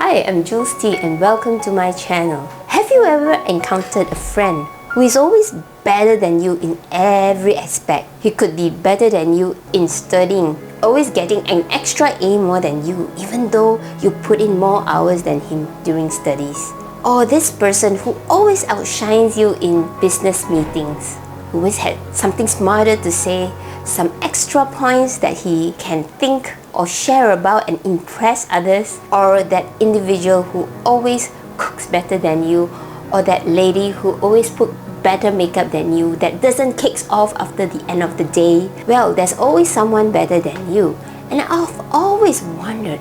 Hi, I'm Jules T and welcome to my channel. Have you ever encountered a friend who is always better than you in every aspect? He could be better than you in studying, always getting an extra A more than you, even though you put in more hours than him during studies. Or this person who always outshines you in business meetings, who always had something smarter to say, some extra points that he can think or share about and impress others, or that individual who always cooks better than you, or that lady who always put better makeup than you, that doesn't kicks off after the end of the day. Well, there's always someone better than you. And I've always wondered,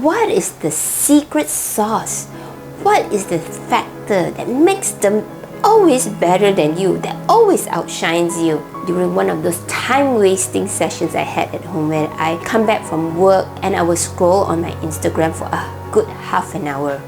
what is the secret sauce? What is the factor that makes them always better than you, that always outshines you? During one of those time-wasting sessions I had at home, when I come back from work and I would scroll on my Instagram for a good half an hour.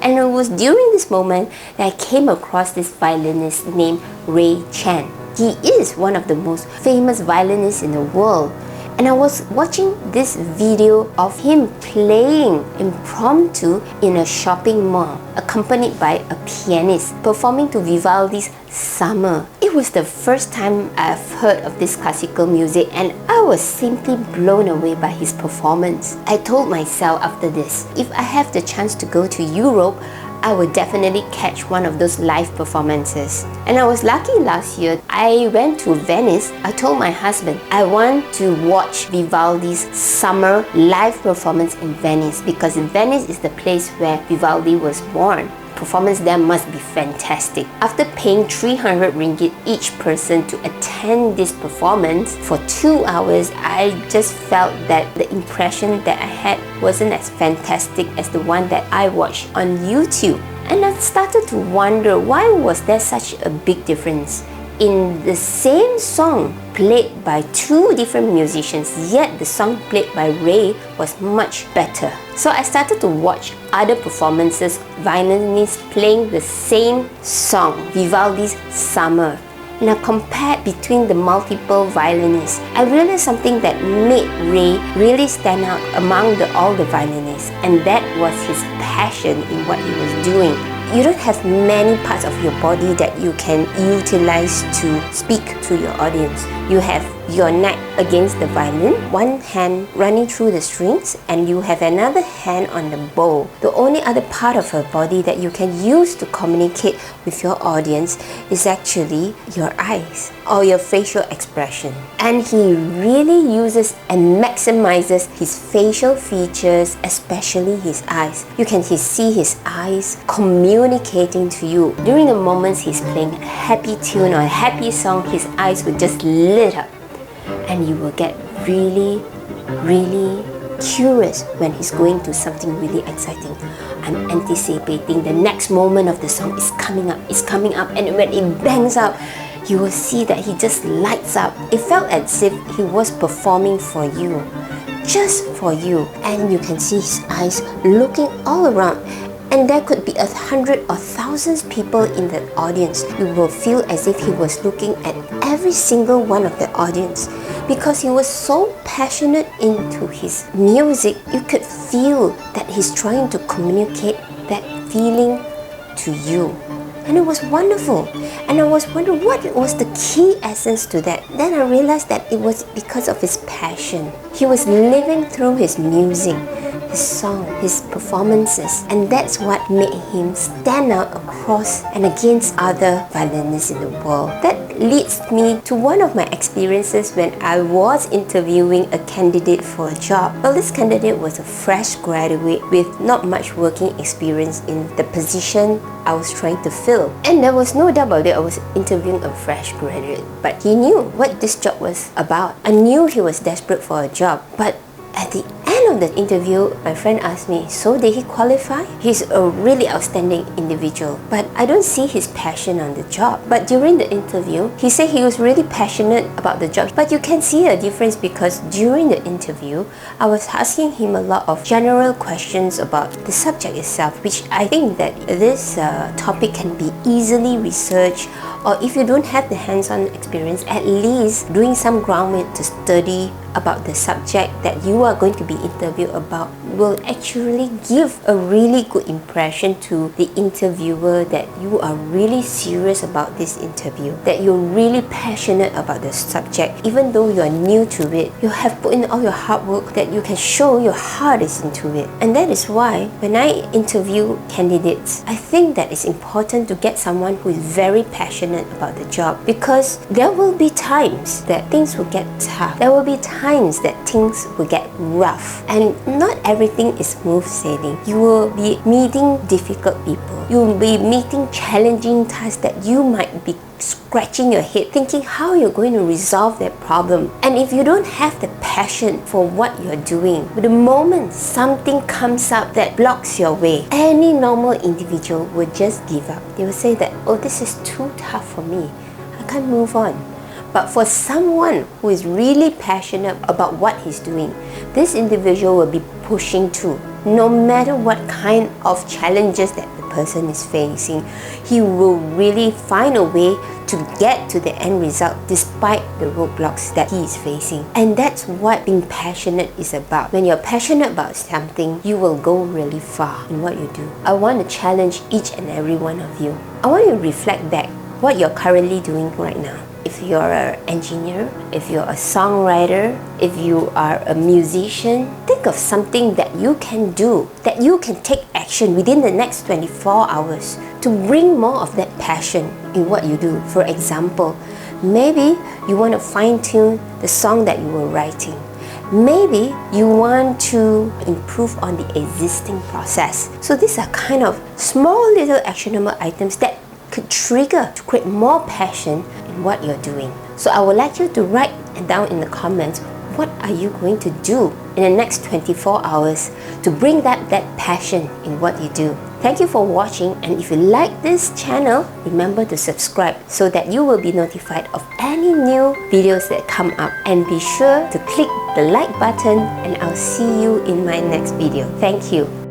And it was during this moment that I came across this violinist named Ray Chan. He is one of the most famous violinists in the world. And I was watching this video of him playing impromptu in a shopping mall, accompanied by a pianist, performing to Vivaldi's Summer. It was the first time I've heard of this classical music, and I was simply blown away by his performance. I told myself after this, if I have the chance to go to Europe, I would definitely catch one of those live performances. And I was lucky last year. I went to Venice. I told my husband I want to watch Vivaldi's Summer live performance in Venice, because Venice is the place where Vivaldi was born. Performance there must be fantastic. After paying 300 ringgit each person to attend this performance for 2 hours, I just felt that the impression that I had wasn't as fantastic as the one that I watched on YouTube. And I started to wonder, why was there such a big difference in the same song played by two different musicians, yet the song played by Ray was much better. So I started to watch other performances, violinists playing the same song, Vivaldi's Summer. And I compared between the multiple violinists. I realized something that made Ray really stand out among all the violinists, and that was his passion in what he was doing. You don't have many parts of your body that you can utilize to speak to your audience. You have your neck against the violin, one hand running through the strings, and you have another hand on the bow. The only other part of your body that you can use to communicate with your audience is actually your eyes or your facial expression. And he really uses and maximizes his facial features, especially his eyes. You can see his eyes communicating to you. During the moments he's playing a happy tune or a happy song, his eyes would just lit up. And you will get really curious when he's going to something really exciting. I'm anticipating the next moment of the song is coming up, and when it bangs out, you will see that he just lights up. It felt as if he was performing for you, just for you. And you can see his eyes looking all around. And there could be 100 or thousands people in the audience. You will feel as if he was looking at every single one of the audience, because he was so passionate into his music. You could feel that he's trying to communicate that feeling to you. And it was wonderful. And I was wondering what was the key essence to that. Then I realized that it was because of his passion. He was living through his music, his song, his performances, and that's what made him stand out across and against other violinists in the world. That leads me to one of my experiences when I was interviewing a candidate for a job. Well, this candidate was a fresh graduate with not much working experience in the position I was trying to fill. And there was no doubt about it, I was interviewing a fresh graduate, but he knew what this job was about. I knew he was desperate for a job, but at the end of the interview, my friend asked me, so did he qualify? He's a really outstanding individual, but I don't see his passion on the job. But during the interview, he said he was really passionate about the job. But you can see a difference, because during the interview, I was asking him a lot of general questions about the subject itself, which I think that this topic can be easily researched, or if you don't have the hands-on experience, at least doing some groundwork to study about the subject that you are going to be interviewed about will actually give a really good impression to the interviewer that you are really serious about this interview, that you're really passionate about the subject. Even though you're new to it, you have put in all your hard work, that you can show your heart is into it. And that is why when I interview candidates, I think that it's important to get someone who is very passionate about the job, because there will be times that things will get tough. There will be times that things will get rough, and not everything is smooth sailing. You will be meeting difficult people. You will be meeting challenging tasks that you might be scratching your head thinking how you're going to resolve that problem. And if you don't have the passion for what you're doing, the moment something comes up that blocks your way, any normal individual would just give up. They will say that, oh, this is too tough for me, I can't move on. But for someone who is really passionate about what he's doing, this individual will be pushing through. No matter what kind of challenges that the person is facing, he will really find a way to get to the end result despite the roadblocks that he is facing. And that's what being passionate is about. When you're passionate about something, you will go really far in what you do. I want to challenge each and every one of you. I want you to reflect back what you're currently doing right now. If you're an engineer, if you're a songwriter, if you are a musician, think of something that you can do, that you can take action within the next 24 hours to bring more of that passion in what you do. For example, maybe you want to fine-tune the song that you were writing. Maybe you want to improve on the existing process. So these are kind of small little actionable items that could trigger to create more passion in what you're doing. So I would like you to write down in the comments, what are you going to do in the next 24 hours to bring that passion in what you do. Thank you for watching, and if you like this channel, remember to subscribe so that you will be notified of any new videos that come up, and be sure to click the like button, and I'll see you in my next video. Thank you.